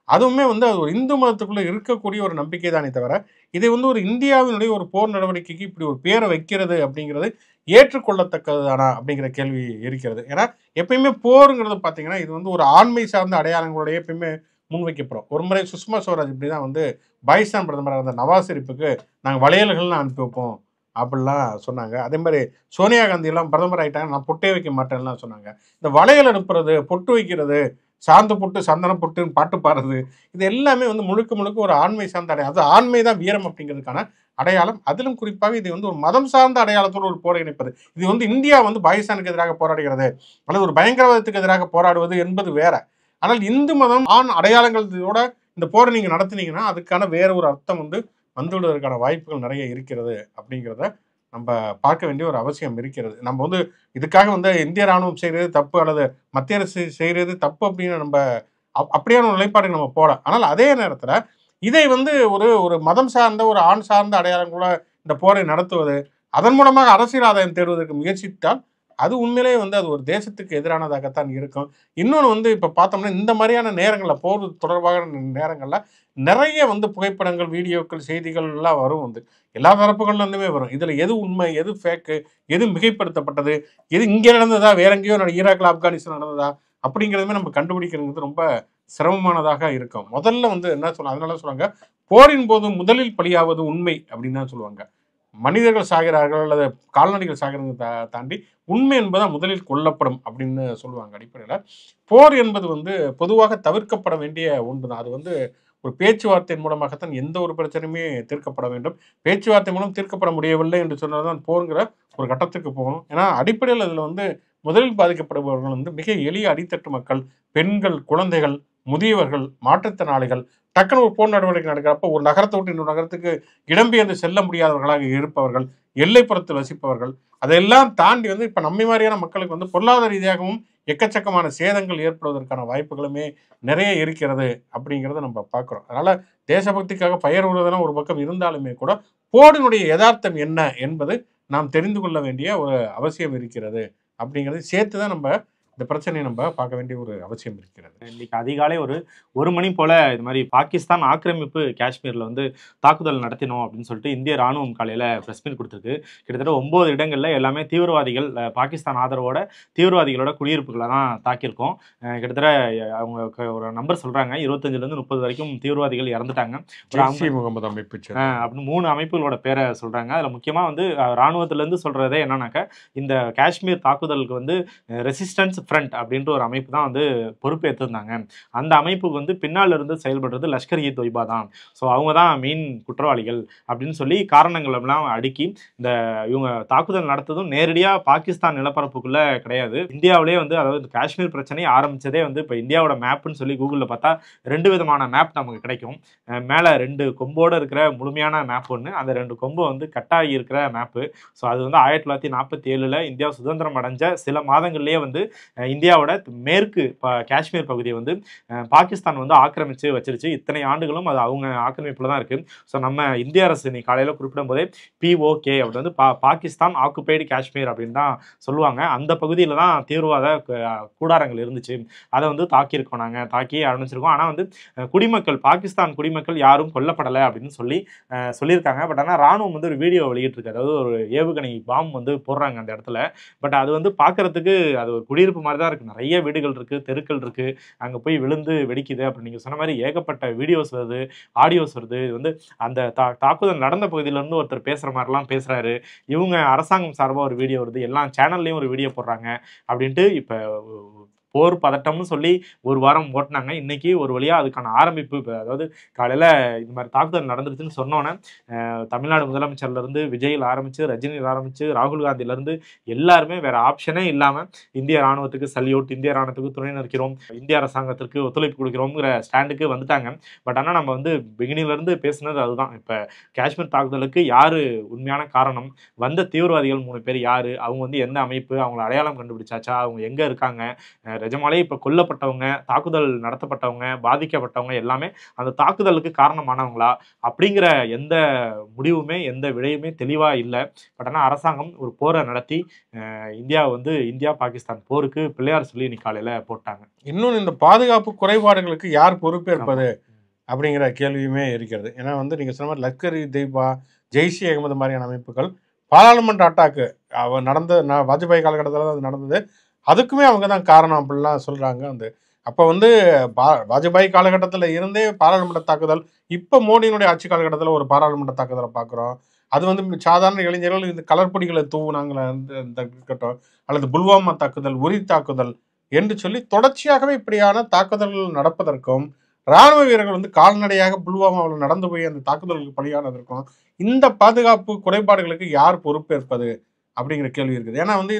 அதுவுமே வந்து அது ஒரு இந்து மதத்துக்குள்ளே இருக்கக்கூடிய ஒரு நம்பிக்கை தானே தவிர, இதை வந்து ஒரு இந்தியாவினுடைய ஒரு போர் நடவடிக்கைக்கு இப்படி ஒரு பேரை வைக்கிறது அப்படிங்கிறது ஏற்றுக்கொள்ளத்தக்கது தானா அப்படிங்கிற கேள்வி இருக்கிறது. ஏன்னா எப்பயுமே போருங்கிறது பார்த்தீங்கன்னா இது வந்து ஒரு ஆண்மை சார்ந்த அடையாளங்களோட எப்பயுமே முன்வைக்கப்படும். ஒரு முறை சுஷ்மா ஸ்வராஜ் இப்படி தான் வந்து பாகிஸ்தான் பிரதமராக இருந்த நவாஸ் ஷெரீஃபுக்கு நாங்கள் வளையல்கள்லாம் அனுப்பி வைப்போம் அப்படிலாம் சொன்னாங்க. அதே மாதிரி சோனியா காந்தி எல்லாம் பிரதமர் ஆகிட்டாங்க, நான் பொட்டே வைக்க மாட்டேன்லாம் சொன்னாங்க. இந்த வளையல் அனுப்புறது, பொட்டு வைக்கிறது, சாந்து பொட்டு சந்தன பொட்டுன்னு பாட்டு பாடுறது, இது எல்லாமே வந்து முழுக்க முழுக்க ஒரு ஆண்மை சார்ந்த அடையாளம். அது ஆண்மை தான் வீரம் அப்படிங்கிறதுக்கான அடையாளம். அதிலும் குறிப்பாக இது வந்து ஒரு மதம் சார்ந்த அடையாளத்தோடு ஒரு போரை இணைப்பது. இது வந்து இந்தியா வந்து பாகிஸ்தானுக்கு எதிராக போராடுகிறது அல்லது ஒரு பயங்கரவாதத்துக்கு எதிராக போராடுவது என்பது வேற. ஆனால் இந்து மதம் ஆண் அடையாளங்களோட இந்த போரை நீங்கள் நடத்துனீங்கன்னா அதுக்கான வேற ஒரு அர்த்தம் வந்து வந்துவிடுவதற்கான வாய்ப்புகள் நிறைய இருக்கிறது அப்படிங்கிறத நம்ம பார்க்க வேண்டிய ஒரு அவசியம் இருக்கிறது. நம்ம வந்து இதுக்காக வந்து இந்திய ராணுவம் செய்கிறது தப்பு அல்லது மத்திய அரசு செய்கிறது தப்பு அப்படின்னு நம்ம அப்படியான ஒரு நிலைப்பாடுக்கு நம்ம போகலாம். ஆனால் அதே நேரத்தில் இதை வந்து ஒரு ஒரு மதம் சார்ந்த ஒரு ஆண் சார்ந்த அடையாளங்களோட இந்த போரை நடத்துவது, அதன் மூலமாக அரசியல் ஆதாயம் தேடுவதற்கு முயற்சித்தால் அது உண்மையிலேயே வந்து அது ஒரு தேசத்துக்கு எதிரானதாகத்தான் இருக்கும். இன்னொன்று வந்து இப்போ பார்த்தோம்னா இந்த மாதிரியான நேரங்களில் போர் தொடர்பான நேரங்களில் நிறைய வந்து புகைப்படங்கள், வீடியோக்கள், செய்திகள் எல்லாம் வரும். வந்து எல்லா தரப்புகள்லேருந்துமே வரும். இதில் எது உண்மை, எது ஃபேக்கு, எது மிகைப்படுத்தப்பட்டது, எது இங்கே நடந்ததா, வேற எங்கேயோ ஈராக்கில் ஆப்கானிஸ்தான் நடந்ததா அப்படிங்கிறதுமே நம்ம கண்டுபிடிக்கிறது ரொம்ப சிரமமானதாக இருக்கும். முதல்ல வந்து என்ன சொல்ல, அதனால சொல்லுவாங்க போரின் போது முதலில் பலியாவது உண்மை அப்படின்னு தான் சொல்லுவாங்க. மனிதர்கள் சாகிறார்கள் அல்லது கால்நடைகள் சாகிறத தாண்டி உண்மை என்பதான் முதலில் கொல்லப்படும் அப்படின்னு சொல்லுவாங்க. அடிப்படையில் போர் என்பது வந்து பொதுவாக தவிர்க்கப்பட வேண்டிய ஒன்று தான். அது வந்து ஒரு பேச்சுவார்த்தையின் மூலமாகத்தான் எந்த ஒரு பிரச்சனையுமே தீர்க்கப்பட வேண்டும். பேச்சுவார்த்தை மூலம் தீர்க்கப்பட முடியவில்லை என்று சொன்னதான் போருங்கிற ஒரு கட்டத்துக்கு போகணும். ஏன்னா அடிப்படையில் அதில் வந்து முதலில் பாதிக்கப்படுபவர்கள் வந்து மிக எளிய அடித்தட்டு மக்கள், பெண்கள், குழந்தைகள், முதியவர்கள், மாற்றுத்திறனாளிகள். டக்குனு ஒரு போர் நடவடிக்கை நடக்கிறப்போ ஒரு நகரத்தை விட்டு இன்னொரு நகரத்துக்கு இடம்பெயர்ந்து செல்ல முடியாதவர்களாக இருப்பவர்கள், எல்லைப்புறத்தில் வசிப்பவர்கள், அதையெல்லாம் தாண்டி வந்து இப்போ நம்மை மாதிரியான மக்களுக்கு வந்து பொருளாதார ரீதியாகவும் எக்கச்சக்கமான சேதங்கள் ஏற்படுவதற்கான வாய்ப்புகளுமே நிறைய இருக்கிறது அப்படிங்கிறத நம்ம பார்க்குறோம். அதனால தேசபக்திக்காக பெயர் விடுவதெல்லாம் ஒரு பக்கம் இருந்தாலுமே கூட போரினுடைய யதார்த்தம் என்ன என்பது நாம் தெரிந்து கொள்ள வேண்டிய ஒரு அவசியம் இருக்கிறது அப்படிங்கிறது சேர்த்து தான் நம்ம இந்த பிரச்சனையை நம்ம பார்க்க வேண்டிய ஒரு அவசியம் இருக்கிறது. இன்னைக்கு அதிகாலை ஒரு மணி போல இது மாதிரி பாகிஸ்தான் ஆக்கிரமிப்பு காஷ்மீர்ல வந்து தாக்குதல் நடத்தினோம் அப்படின்னு சொல்லிட்டு இந்திய ராணுவம் காலையில பிரஸ் மீட் கொடுத்துருக்கு. கிட்டத்தட்ட 9 இடங்கள்ல எல்லாமே தீவிரவாதிகள், பாகிஸ்தான் ஆதரவோட தீவிரவாதிகளோட குடியிருப்புகளை தான் தாக்கியிருக்கோம். கிட்டத்தட்ட அவங்க ஒரு நம்பர் சொல்றாங்க, 25ல இருந்து 30 வரைக்கும் தீவிரவாதிகள் இறந்துட்டாங்க. ஜெய்ஷ்-இ முகமது அமைப்பு அப்படின்னு 3 அமைப்புகளோட பேரை சொல்றாங்க. அதுல முக்கியமா வந்து ராணுவத்துல இருந்து சொல்றதே என்னன்னாக்க, இந்த காஷ்மீர் தாக்குதலுக்கு வந்து ரெசிஸ்டன்ஸ் ஃப்ரண்ட் அப்படின்ற ஒரு அமைப்பு தான் வந்து பொறுப்பேற்றிருந்தாங்க. அந்த அமைப்புக்கு வந்து பின்னால் இருந்து செயல்படுறது லஷ்கர்-இ-தொய்பா தான். ஸோ அவங்க தான் மெயின் குற்றவாளிகள் அப்படின்னு சொல்லி காரணங்கள் எல்லாம் அடுக்கி இந்த இவங்க தாக்குதல் நடத்ததும் நேரடியாக பாகிஸ்தான் நிலப்பரப்புக்குள்ள கிடையாது. இந்தியாவிலே வந்து, அதாவது காஷ்மீர் பிரச்சனை ஆரம்பிச்சதே வந்து இப்போ இந்தியாவோட மேப்புன்னு சொல்லி கூகுளில் பார்த்தா 2 விதமான மேப் நமக்கு கிடைக்கும். மேலே 2 கொம்போடு இருக்கிற முழுமையான மேப் ஒன்று, அந்த 2 கொம்பு வந்து கட்டாகி இருக்கிற மேப்பு. ஸோ அது வந்து 1947 இந்தியா சுதந்திரம் அடைஞ்ச சில மாதங்கள்லேயே வந்து இந்தியாவோட மேற்கு காஷ்மீர் பகுதியை வந்து பாகிஸ்தான் வந்து ஆக்கிரமிச்சு வச்சிருச்சு. இத்தனை ஆண்டுகளும் அது அவங்க ஆக்கிரமிப்புல தான் இருக்கு. ஸோ நம்ம இந்திய அரசு நீ காலையில் குறிப்பிடும் போதே POK அப்படி வந்து பாகிஸ்தான் ஆக்குபைடு காஷ்மீர் அப்படின்னு தான் சொல்லுவாங்க. அந்த பகுதியில் தான் தீவிரவாத கூடாரங்கள் இருந்துச்சு. அதை வந்து தாக்கியிருக்கோம், நாங்கள் தாக்கி ஆரம்பிச்சிருக்கோம். ஆனால் வந்து குடிமக்கள், பாகிஸ்தான் குடிமக்கள் யாரும் கொல்லப்படலை அப்படின்னு சொல்லியிருக்காங்க. பட் ஆனால் ராணுவம் வந்து ஒரு வீடியோ வெளியிட்டிருக்கு. அதாவது ஒரு ஏவுகணை பாம் வந்து போடுறாங்க அந்த இடத்துல. பட் அது வந்து பார்க்கறதுக்கு அது ஒரு குடியிருப்பு மாதிரி தான் இருக்குது. நிறைய வீடுகள் இருக்குது, தெருக்கள் இருக்குது, அங்கே போய் விழுந்து வெடிக்குது அப்படின்னு நீங்கள் சொன்ன மாதிரி ஏகப்பட்ட வீடியோஸ் வருது, ஆடியோஸ் வருது. இது வந்து அந்த தாக்குதல் நடந்த பகுதியிலேருந்து ஒருத்தர் பேசுகிற மாதிரிலாம் பேசுகிறாரு. இவங்க அரசாங்கம் சார்பாக ஒரு வீடியோ வருது, எல்லா சேனல்லையும் ஒரு வீடியோ போடுறாங்க அப்படின்ட்டு. இப்போ போர் பதட்டம்னு சொல்லி ஒரு வாரம் ஓட்டினாங்க. இன்னைக்கு ஒரு வழியாக அதுக்கான ஆரம்பிப்பு. அதாவது காலையில் இந்த மாதிரி தாக்குதல் நடந்துருச்சுன்னு சொன்னோன்னே தமிழ்நாடு முதலமைச்சர்லேருந்து விஜயில் ஆரம்பித்து, ரஜினியில் ஆரம்பித்து, ராகுல் காந்தியிலேருந்து எல்லாருமே வேறு ஆப்ஷனே இல்லாமல் இந்திய ராணுவத்துக்கு சல்யூட், இந்திய ராணுவத்துக்கு துணை நிற்கிறோம், இந்திய அரசாங்கத்திற்கு ஒத்துழைப்பு கொடுக்கிறோங்கிற ஸ்டாண்டுக்கு வந்துட்டாங்க. பட் ஆனால் நம்ம வந்து பிகினிங்லேருந்து பேசுனது அதுதான். இப்போ காஷ்மீர் தாக்குதலுக்கு யார் உண்மையான காரணம், வந்த தீவிரவாதிகள் 3 பேர் யார், அவங்க வந்து எந்த அமைப்பு, அவங்கள அடையாளம் கண்டுபிடிச்சாச்சா, அவங்க எங்கே இருக்காங்க, நிஜமாலே இப்போ கொல்லப்பட்டவங்க, தாக்குதல் நடத்தப்பட்டவங்க, பாதிக்கப்பட்டவங்க எல்லாமே அந்த தாக்குதலுக்கு காரணமானவங்களா அப்படிங்கிற எந்த முடிவுமே எந்த விடையுமே தெளிவாக இல்லை. பட் ஆனால் அரசாங்கம் ஒரு போரை நடத்தி இந்தியாவை வந்து இந்தியா பாகிஸ்தான் போருக்கு பிள்ளையார் சொல்லி இன்னைக்கு காலையில் போட்டாங்க. இன்னொன்று, இந்த பாதுகாப்பு குறைபாடுகளுக்கு யார் பொறுப்பேற்பது அப்படிங்கிற கேள்வியுமே இருக்கிறது. ஏன்னா வந்து நீங்கள் சொன்ன மாதிரி லஷ்கர்-இ-தொய்பா, ஜெய்ஷ்-இ-முகமது மாதிரியான அமைப்புகள் பாராளுமன்ற அட்டாக்கு நடந்த வாஜ்பாய் காலகட்டத்தில் அது நடந்தது, அதுக்குமே அவங்க தான் காரணம் அப்படிலாம் சொல்கிறாங்க. அப்போ வந்து வாஜ்பாய் காலகட்டத்தில் இருந்தே பாராளுமன்ற தாக்குதல், இப்போ மோடியினுடைய ஆட்சி காலகட்டத்தில் ஒரு பாராளுமன்ற தாக்குதலை பார்க்குறோம். அது வந்து சாதாரண இளைஞர்கள் இந்த கலர்பொடிகளை தூவுனாங்களே இருக்கட்டும், அல்லது புல்வாமா தாக்குதல், உரி தாக்குதல் என்று சொல்லி தொடர்ச்சியாகவே இப்படியான தாக்குதல்கள் நடப்பதற்கும், இராணுவ வீரர்கள் வந்து கால்நடையாக புல்வாமாவில் நடந்து போய் அந்த தாக்குதலுக்கு பலியானதற்கும் இந்த பாதுகாப்பு குறைபாடுகளுக்கு யார் பொறுப்பேற்பது அப்படிங்கிற கேள்வி இருக்குது. ஏன்னா வந்து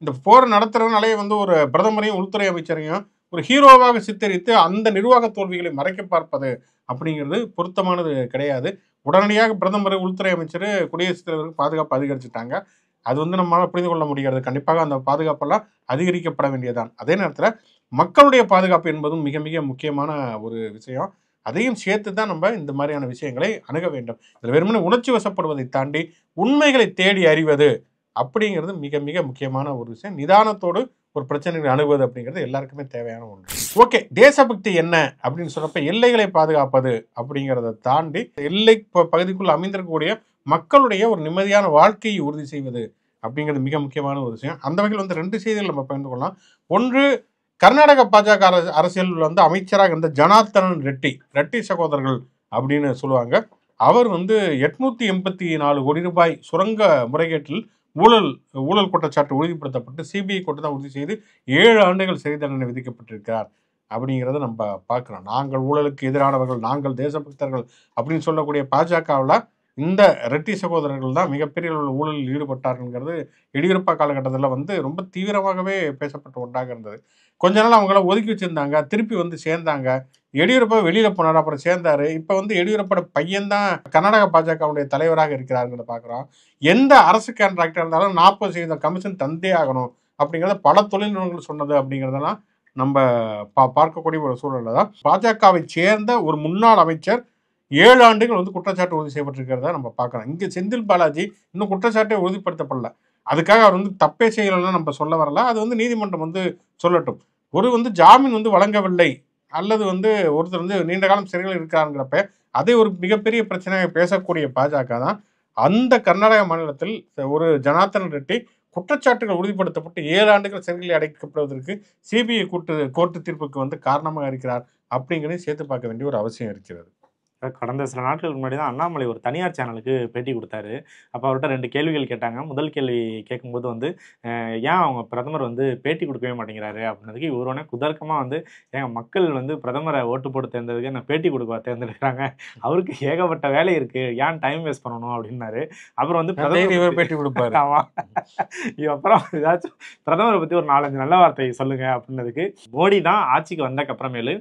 இந்த போர் நடத்துறதுனாலே வந்து ஒரு பிரதமரையும் உள்துறை அமைச்சரையும் ஒரு ஹீரோவாக சித்தரித்து அந்த நிர்வாக தோல்விகளை மறைக்க பார்ப்பது அப்படிங்கிறது பொருத்தமானது கிடையாது. உடனடியாக பிரதமர், உள்துறை அமைச்சர், குடியரசுத் தலைவருக்கு பாதுகாப்பு அதிகரிச்சுட்டாங்க. அது வந்து நம்மளால் புரிந்து கொள்ள முடியாது. கண்டிப்பாக அந்த பாதுகாப்பெல்லாம் அதிகரிக்கப்பட வேண்டியதான். அதே நேரத்தில் மக்களுடைய பாதுகாப்பு என்பதும் மிக மிக முக்கியமான ஒரு விஷயம். அதையும் சேர்த்து தான் நம்ம இந்த மாதிரியான விஷயங்களை அணுக வேண்டும். இதில் வெறுமனே உணர்ச்சி வசப்படுவதை தாண்டி உண்மைகளை தேடி அறிவது அப்படிங்கிறது மிக மிக முக்கியமான ஒரு விஷயம். நிதானத்தோடு ஒரு பிரச்சனைகளை அணுகுவது அப்படிங்கிறது எல்லாருக்குமே தேவையான ஒன்று. ஓகே, தேசபக்தி என்ன அப்படின்னு சொன்னப்ப எல்லைகளை பாதுகாப்பது அப்படிங்கிறத தாண்டி எல்லை பகுதிக்குள் அமைந்திருக்கக்கூடிய மக்களுடைய ஒரு நிம்மதியான வாழ்க்கையை உறுதி செய்வது அப்படிங்கிறது மிக முக்கியமான ஒரு விஷயம். அந்த வகையில் வந்து 2 செய்திகள் நம்ம பகிர்ந்து கொள்ளலாம். ஒன்று, கர்நாடக பாஜக அரசியல் வந்து அமைச்சராக இருந்த ஜனார்த்தனன் ரெட்டி சகோதரர்கள் அப்படின்னு சொல்லுவாங்க. அவர் வந்து 884 கோடி ரூபாய் சுரங்க முறைகேட்டில் ஊழல் குற்றச்சாட்டு உறுதிப்படுத்தப்பட்டு சிபிஐ கோர்ட்டு தான் உறுதி செய்து 7 ஆண்டுகள் சிறை தண்டனை விதிக்கப்பட்டிருக்கிறார் அப்படிங்கிறத நம்ம பார்க்குறோம். நாங்கள் ஊழலுக்கு எதிரானவர்கள், நாங்கள் தேசபக்தர்கள் அப்படின்னு சொல்லக்கூடிய பாஜகவில் இந்த ரெட்டி சகோதரர்கள் தான் மிகப்பெரிய அளவில் ஊழலில் ஈடுபட்டார்கள்ங்கிறது எடியூரப்பா காலகட்டத்தில் வந்து ரொம்ப தீவிரமாகவே பேசப்பட்ட ஒன்றாக இருந்தது. கொஞ்ச நாள் அவங்கள ஒதுக்கி வச்சிருந்தாங்க, திருப்பி வந்து சேர்ந்தாங்க. எடியூரப்பா வெளியில போனார், அப்புறம் சேர்ந்தாரு. இப்போ வந்து எடியூரப்போட பையன் தான் கர்நாடக பாஜகவுடைய தலைவராக இருக்கிறாருங்கிறத பார்க்குறோம். எந்த அரசு கான்ட்ராக்டா இருந்தாலும் 40% கமிஷன் தந்தே ஆகணும் அப்படிங்கிறத பல தொழில் நிறுவனங்கள் சொன்னது அப்படிங்கிறதெல்லாம் நம்ம பார்க்கக்கூடிய ஒரு சூழல்ல தான் பாஜகவை சேர்ந்த ஒரு முன்னாள் அமைச்சர் 7 ஆண்டுகள் வந்து குற்றச்சாட்டு உறுதி செய்யப்பட்டிருக்கிறத நம்ம பார்க்கலாம். இங்கே செந்தில் பாலாஜி இன்னும் குற்றச்சாட்டை உறுதிப்படுத்தப்படல. அதுக்காக அவர் வந்து தப்பே செய்யலைன்னு நம்ம சொல்ல வரல. அது வந்து நீதிமன்றம் வந்து சொல்லட்டும். ஒரு வந்து ஜாமீன் வந்து வழங்கவில்லை அல்லது வந்து ஒருத்தர் வந்து நீண்ட காலம் சிறையில் இருக்கிறாங்கிறப்ப அதை ஒரு மிகப்பெரிய பிரச்சனையாக பேசக்கூடிய பாஜக தான் அந்த கர்நாடக மாநிலத்தில் ஒரு ஜனார்தன் ரெட்டி குற்றச்சாட்டுகள் உறுதிப்படுத்தப்பட்டு 7 ஆண்டுகள் சிறையில் அடைக்கப்படுவதற்கு சிபிஐ கோர்ட்டு தீர்ப்புக்கு வந்து காரணமாக இருக்கிறார் அப்படிங்கிறதையும் சேர்த்து பார்க்க வேண்டிய ஒரு அவசியம் இருக்கிறது. கடந்த சில நாட்களுக்கு முன்னாடி தான் அண்ணாமலை ஒரு தனியார் சேனலுக்கு பேட்டி கொடுத்தாரு. அப்போ அவர்கிட்ட 2 கேள்விகள் கேட்டாங்க. முதல் கேள்வி கேட்கும்போது வந்து ஏன் அவங்க பிரதமர் வந்து பேட்டி கொடுக்கவே மாட்டேங்கிறாரு அப்படின்றதுக்கு இவரோட குதர்க்கமாக வந்து ஏங்க மக்கள் வந்து பிரதமரை ஓட்டு போட்டு தேர்ந்ததுக்கு என்ன பேட்டி கொடுக்க தேர்ந்தெடுக்கிறாங்க, அவருக்கு ஏகப்பட்ட வேலை இருக்குது, ஏன் டைம் வேஸ்ட் பண்ணணும் அப்படின்னாரு. அப்புறம் வந்து பிரதமர் பேட்டி கொடுப்பாரு. ஆமாம், அப்புறம் ஏதாச்சும் பிரதமரை பற்றி ஒரு 4-5 நல்ல வார்த்தை சொல்லுங்க அப்படின்னதுக்கு மோடி தான் ஆட்சிக்கு வந்தக்கப்புறமேலு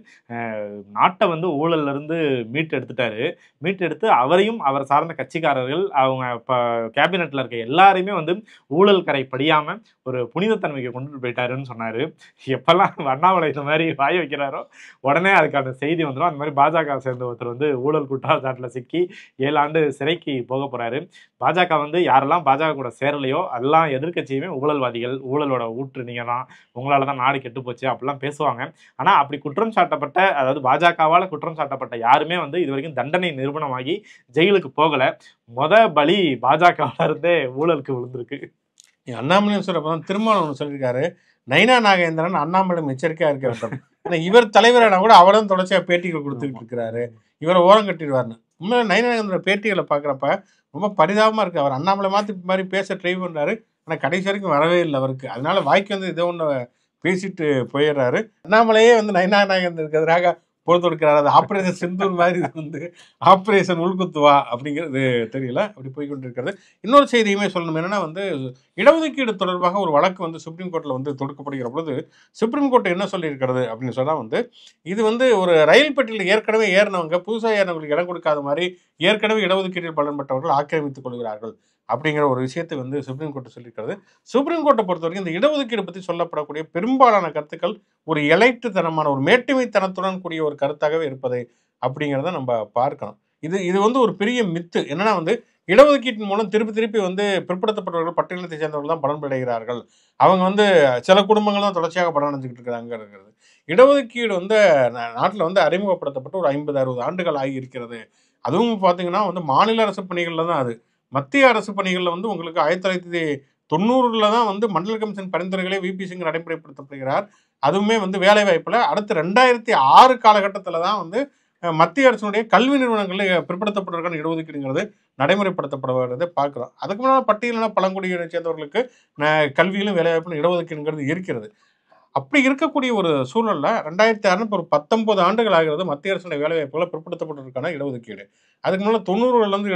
நாட்டை வந்து ஊழல்ல இருந்து மீட்டெடுத்து அவரையும் அவர் சார்ந்த கட்சிக்காரர்கள் அவங்க கேபினெட்ல இருக்க எல்லாரையுமே வந்து ஊழல் கரை படியாம ஒரு புனிதத்தன்மைக்கு கொண்டு போயிட்டாருன்னு சொன்னாரு. எப்பெல்லாம் அண்ணாமலை இந்த மாதிரி வாய வைக்கிறாரோ உடனே அதுக்கான செய்தி வந்துடும். அந்த மாதிரி பாஜக சேர்ந்த ஒருத்தர் வந்து ஊழல் குற்றச்சாட்டுல சிக்கி 7 ஆண்டு சிறைக்கு போக போறாரு. பாஜக வந்து யாரெல்லாம் பாஜக கூட சேரலையோ எல்லாம் எதிர்கட்சியுமே ஊழல்வாதிகள், ஊழலோட ஊற்று நீங்க தான், உங்களால தான் நாடு கெட்டு போச்சு அப்படிலாம் பேசுவாங்க. ஆனா அப்படி குற்றம் சாட்டப்பட்ட, அதாவது பாஜகவால குற்றம் சாட்டப்பட்ட யாருமே வந்து இது வரைக்கும் தண்டனை நிரூபணமாகி ஜெயிலுக்கு போகல. பலி பாஜகவால இருந்தே ஊழலுக்கு விழுந்திருக்கு. அண்ணாமலை சொல்றப்பதான் திருமாவளவன் சொல்லியிருக்காரு, நைனா நாகேந்திரன் அண்ணாமலை எச்சரிக்கையா இருக்க வேண்டும். ஏன்னா இவர் தலைவரான கூட அவரும் தொடர்ச்சியா பேட்டிகள் கொடுத்துக்கிட்டு இருக்கிறாரு, இவரை ஓரம் கட்டிடுவார்னு. உண்மையில நைனா நாகேந்திரன் பேட்டிகளை பார்க்குறப்ப ரொம்ப பரிதாபமா இருக்கு. அவர் அண்ணாமலை மாதிரி பேச ட்ரை பண்றாரு, ஆனால் கடைசி வரைக்கும் வரவே இல்லை அவருக்கு. அதனால வாய்க்கு வந்து ஏதோ ஒன்று பேசிட்டு போயிடுறாரு. அண்ணாமலையே வந்து நைனா நாகேந்திரனுக்கு எதிராக பொறுத்து கொடுக்கிறார். அது ஆப்ரேஷன் சிந்தூர் மாதிரி வந்து ஆப்ரேஷன் உள்குத்துவா அப்படிங்கிறது தெரியல. அப்படி போய்கொண்டு இருக்கிறது. இன்னொரு செய்தியுமே சொல்லணும், என்னன்னா வந்து இடஒதுக்கீடு தொடர்பாக ஒரு வழக்கு வந்து சுப்ரீம் கோர்ட்டில் வந்து தொடுக்கப்படுகிற பொழுது சுப்ரீம் கோர்ட் என்ன சொல்லியிருக்கிறது அப்படின்னு சொன்னால் வந்து இது வந்து ஒரு ரயில் பெட்டியில் ஏற்கனவே ஏறினவங்க புதுசாக ஏறினவங்களுக்கு இடம் கொடுக்காத மாதிரி ஏற்கனவே இடஒதுக்கீட்டில் பலன் பெற்றவர்கள் ஆக்கிரமித்துக் கொள்கிறார்கள் அப்படிங்கிற ஒரு விஷயத்தை வந்து சுப்ரீம் கோர்ட் சொல்லியிருக்கிறது. சுப்ரீம் கோர்ட்டை பொறுத்த வரைக்கும் இந்த இடஒதுக்கீடு பற்றி சொல்லப்படக்கூடிய பெரும்பாலான கருத்துக்கள் ஒரு எலைட்டுத்தனமான ஒரு மேட்டுமைத்தனத்துடன் கூடிய ஒரு கருத்தாகவே இருப்பதை அப்படிங்கிறத நம்ம பார்க்கணும். இது வந்து ஒரு பெரிய மித்து. என்னன்னா வந்து இடஒதுக்கீட்டின் மூலம் திருப்பி வந்து பிற்படுத்தப்பட்டவர்கள் பட்டியலத்தை சேர்ந்தவர்கள் தான் பலன் அடைகிறார்கள், அவங்க வந்து சில குடும்பங்கள் தான் தொடர்ச்சியாக பலன் அடைஞ்சிக்கிட்டு இருக்கிறாங்கிறது. இடஒதுக்கீடு வந்து நாட்டில் வந்து அறிமுகப்படுத்தப்பட்டு ஒரு 50-60 ஆண்டுகள் ஆகி இருக்கிறது. அதுவும் பார்த்தீங்கன்னா வந்து மாநில அரசு பணிகளில் தான், அது மத்திய அரசு பணிகளில் வந்து உங்களுக்கு 1990 தான் வந்து மண்டல கமிஷன் பரிந்துரைகளே விபி சிங் நடைமுறைப்படுத்தப்படுகிறார். அதுவுமே வந்து வேலை வாய்ப்பில் அடுத்து 2006 காலகட்டத்தில் தான் வந்து மத்திய அரசினுடைய கல்வி நிறுவனங்களில் பிற்படுத்தப்பட்டவர்கள் இடஒதுக்கீடுங்கிறது நடைமுறைப்படுத்தப்படுவதை பார்க்குறோம். அதுக்கு முன்னால் பட்டியலின பழங்குடியினை சேர்ந்தவர்களுக்கு கல்வியிலும் வேலைவாய்ப்பிலும் இடஒதுக்கீடுங்கிறது இருக்கிறது. அப்படி இருக்கக்கூடிய ஒரு சூழல்ல 2006 ஒரு 19 ஆண்டுகள் ஆகிறது மத்திய அரசுடைய வேலைவாய்ப்புகளை பிற்படுத்தப்பட்டதற்கான இடஒதுக்கீடு. அதுக்கு முன்னாடி 90லேருந்து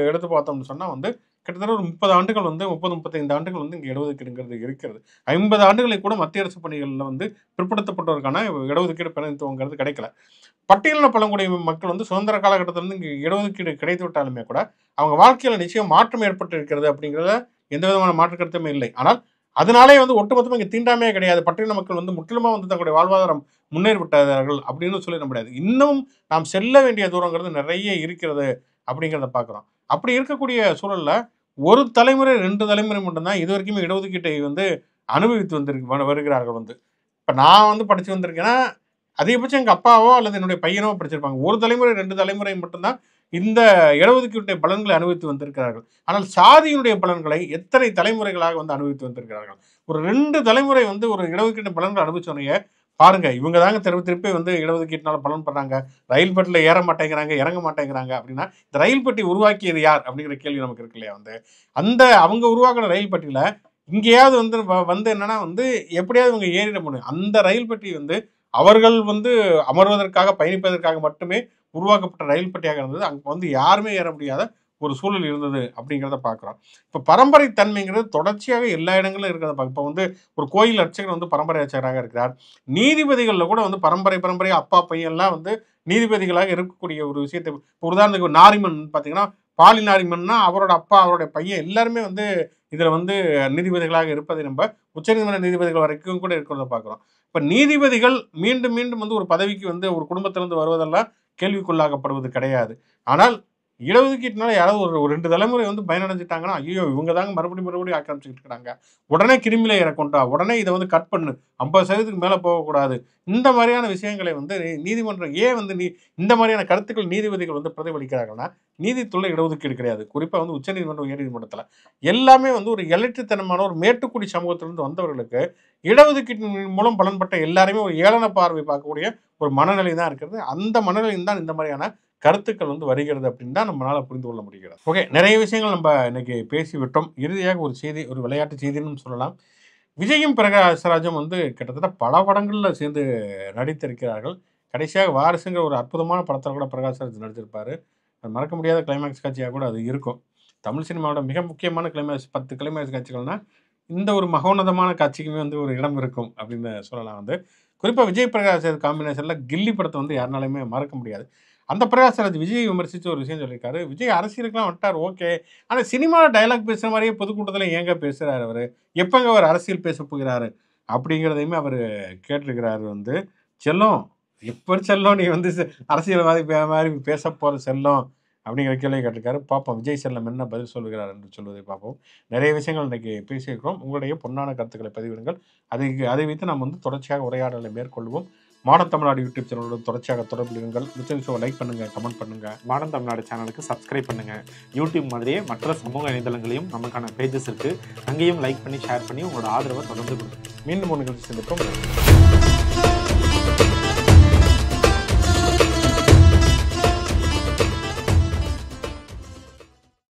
எடுத்து பார்த்தோம்னு சொன்னால் வந்து கிட்டத்தட்ட ஒரு 30 ஆண்டுகள் வந்து 30-35 ஆண்டுகள் வந்து இங்கே இடஒதுக்கீடுங்கிறது இருக்கிறது. 50 ஆண்டுகளை கூட மத்திய அரசு பணிகளில் வந்து பிற்படுத்தப்பட்டவருக்கான இடஒதுக்கீடு பிரதிநிதித்துவங்கிறது கிடைக்கல. பட்டியலின பழங்குடி மக்கள் வந்து சுதந்திர காலகட்டத்திலிருந்து இங்கே இடஒதுக்கீடு கிடைத்து விட்டாலுமே கூட அவங்க வாழ்க்கையில் நிச்சயம் மாற்றம் ஏற்பட்டு இருக்கிறது அப்படிங்கிறத எந்த விதமான மாற்று கருத்துமே இல்லை. ஆனால் அதனாலே வந்து ஒட்டுமொத்தமாக இங்கே தீண்டாமையே கிடையாது, பட்டியலின மக்கள் வந்து முற்றிலுமாக வந்து தங்களுடைய வாழ்வாதாரம் முன்னேறி விட்டார்கள் அப்படின்னு சொல்லிட முடியாது. இன்னும் நாம் செல்ல வேண்டிய தூரங்கிறது நிறைய இருக்கிறது அப்படிங்கிறத பார்க்குறோம். அப்படி இருக்கக்கூடிய சூழலில் ஒரு தலைமுறை 2 தலைமுறை மட்டும்தான் இது வரைக்குமே இடஒதுக்கீட்டை வந்து அனுபவித்து வருகிறார்கள். வந்து இப்போ நான் வந்து படித்து வந்திருக்கேன்னா அதிகபட்சம் எங்கள் அப்பாவோ அல்லது என்னுடைய பையனோ படிச்சிருப்பாங்க. ஒரு தலைமுறை 2 தலைமுறை மட்டும்தான் இந்த இடஒதுக்கீட்டுடைய பலன்களை அனுபவித்து வந்திருக்கிறார்கள். ஆனால் சாதியினுடைய பலன்களை எத்தனை தலைமுறைகளாக வந்து அனுபவித்து வந்திருக்கிறார்கள். ஒரு 2 தலைமுறை வந்து ஒரு இடஒதுக்கீட்டு பலன்களை அனுபவிச்சோன்னே பாருங்க, இவங்க தாங்க திருப்பி வந்து இடஒதுக்கீட்டினால பலன் பண்ணுறாங்க, ரயில் பெட்டியில் ஏற மாட்டேங்கிறாங்க, இறங்க மாட்டேங்கிறாங்க அப்படின்னா இந்த ரயில் பெட்டி உருவாக்கியது யார் அப்படிங்கிற கேள்வி நமக்கு இருக்கு இல்லையா? வந்து அந்த அவங்க உருவாக்குற ரயில் பெட்டியில் இங்கேயாவது வந்து என்னன்னா வந்து எப்படியாவது இவங்க ஏறிட முடியும். அந்த ரயில் பெட்டி வந்து அவர்கள் வந்து அமர்வதற்காக பயணிப்பதற்காக மட்டுமே உருவாக்கப்பட்ட ரயில் பெட்டியாக இருந்தது. அங்கே வந்து யாருமே ஏற முடியாத ஒரு சூழல் இருந்தது அப்படிங்கிறத பார்க்குறோம். இப்போ பரம்பரை தன்மைங்கிறது தொடர்ச்சியாக எல்லா இடங்களிலும் இருக்கிறத பார்க்க. இப்போ வந்து ஒரு கோயில் அர்ச்சகர் வந்து பரம்பரை அர்ச்சகராக இருக்கிறார். நீதிபதிகளில் கூட வந்து பரம்பரை அப்பா பையன்லாம் வந்து நீதிபதிகளாக இருக்கக்கூடிய ஒரு விஷயத்தை, இப்போ உதாரணத்துக்கு நாரிமன் பார்த்தீங்கன்னா, பாலி நாரிமன்னா அவரோட அப்பா அவருடைய பையன் எல்லாருமே வந்து இதில் வந்து நீதிபதிகளாக இருப்பதை நம்ம உச்சநீதிமன்ற நீதிபதிகள் வரைக்கும் கூட இருக்கிறத பார்க்குறோம். இப்போ நீதிபதிகள் மீண்டும் மீண்டும் வந்து ஒரு பதவிக்கு வந்து ஒரு குடும்பத்திலிருந்து வருவதெல்லாம் கேள்விக்குள்ளாக்கப்படுவது கிடையாது. ஆனால் இடஒதுக்கீட்டுனால யாராவது ஒரு 2 தலைமுறை வந்து பயனடைஞ்சிட்டாங்கன்னா, ஐயோ! இவங்க தாங்க மறுபடியும் ஆக்கிரமிச்சுக்கிட்டு இருக்கிறாங்க. உடனே கிரிமி லேயர கொண்டு வா. உடனே இத வந்து கட் பண்ணு. 50% மேல போகக்கூடாது. இந்த மாதிரியான விஷயங்களை வந்து நீதிமன்றம் ஏன் வந்து இந்த மாதிரியான கருத்துக்கள் நீதிபதிகள் வந்து பிரதிபலிக்கிறார்கள்னா, நீதித்துறையில இடஒதுக்கீடு கிடையாது. குறிப்பா வந்து உச்சநீதிமன்றம், உயர்நீதிமன்றத்தில. எல்லாமே வந்து ஒரு எலட்டுத்தனமான ஒரு மேட்டுக்குடி சமூகத்திலிருந்து வந்தவர்களுக்கு இடஒதுக்கீட்டின் மூலம் பலன்பட்ட எல்லாருமே ஒரு ஏளன பார்வை பார்க்கக்கூடிய ஒரு மனநிலை தான் இருக்கிறது. அந்த மனநிலையில் தான் இந்த மாதிரியான கருத்துக்கள் வந்து வருகிறது அப்படின்னு தான் நம்மளால புரிந்து கொள்ள முடிகிறது. ஓகே, நிறைய விஷயங்கள் நம்ம இன்னைக்கு பேசிவிட்டோம். இறுதியாக ஒரு செய்தி, ஒரு விளையாட்டு செய்தின்னு சொல்லலாம். விஜயும் பிரகாஷ்ராஜும் வந்து கிட்டத்தட்ட பல படங்களில் சேர்ந்து நடித்திருக்கிறார்கள். கடைசியாக வாரிசுங்கிற ஒரு அற்புதமான படத்தில் கூட பிரகாஷ்ராஜ் நடிச்சிருப்பாரு. அது மறக்க முடியாத கிளைமேக்ஸ் காட்சியாக கூட அது இருக்கும். தமிழ் சினிமாவோட மிக முக்கியமான கிளைமேக்ஸ் 10 கிளைமேக்ஸ் காட்சிகள்னா இந்த ஒரு மகோன்னதமான காட்சிக்குமே வந்து ஒரு இடம் இருக்கும் அப்படின்னு சொல்லலாம். வந்து குறிப்பாக விஜய் பிரகாஷ்ராஜ் காம்பினேஷனில் கில்லி படத்தை வந்து யாருனாலுமே மறக்க முடியாது. அந்த பிரகாஷ்ராஜ் விஜய் விமர்சித்து ஒரு விஷயம் சொல்லியிருக்காரு. விஜய் அரசியலுக்குலாம் வந்துட்டார், ஓகே. ஆனால் சினிமாவில் டைலாக் பேசுகிற மாதிரியே பொதுக்கூட்டத்தில் ஏங்க பேசுகிறாரு அவர்? எப்போங்க அவர் அரசியல் பேச போகிறாரு அப்படிங்கிறதையுமே அவர் கேட்டிருக்கிறாரு. வந்து செல்லம், எப்போ செல்லம் நீ வந்து அரசியல்வாதி மாதிரி பேச போகிற செல்லம் அப்படிங்கிற கேள்வி கேட்டிருக்காரு. பார்ப்போம் விஜய் செல்லம் என்ன பதில் சொல்லுகிறார் என்று சொல்வதை பார்ப்போம். நிறைய விஷயங்கள் இன்றைக்கி பேசியிருக்கிறோம். உங்களுடைய பொன்னான கருத்துக்களை பதிவிடுங்கள். அதை வைத்து நாம் வந்து தொடர்ச்சியாக உரையாடலை மேற்கொள்வோம். மாடர்ன் தமிழ்நாடு யூடியூப் சேனலுடன் தொடர்ச்சியாக தொடர்புகள். முச்சல் ஷோவை லைக் பண்ணுங்க, கமெண்ட் பண்ணுங்க. மாடர்ன் தமிழ்நாடு சேனலுக்கு சப்ஸ்கிரைப் பண்ணுங்க. யூடியூப் மாதிரியே மற்ற சமூக இணையதளங்களையும் நமக்கான பேஜஸ் இருக்கு. அங்கேயும் லைக் பண்ணி ஷேர் பண்ணி உங்களோட ஆதரவை தொடர்ந்து கொடுங்க. மீண்டும் ஒரு நிகழ்ச்சி சந்திப்போம்.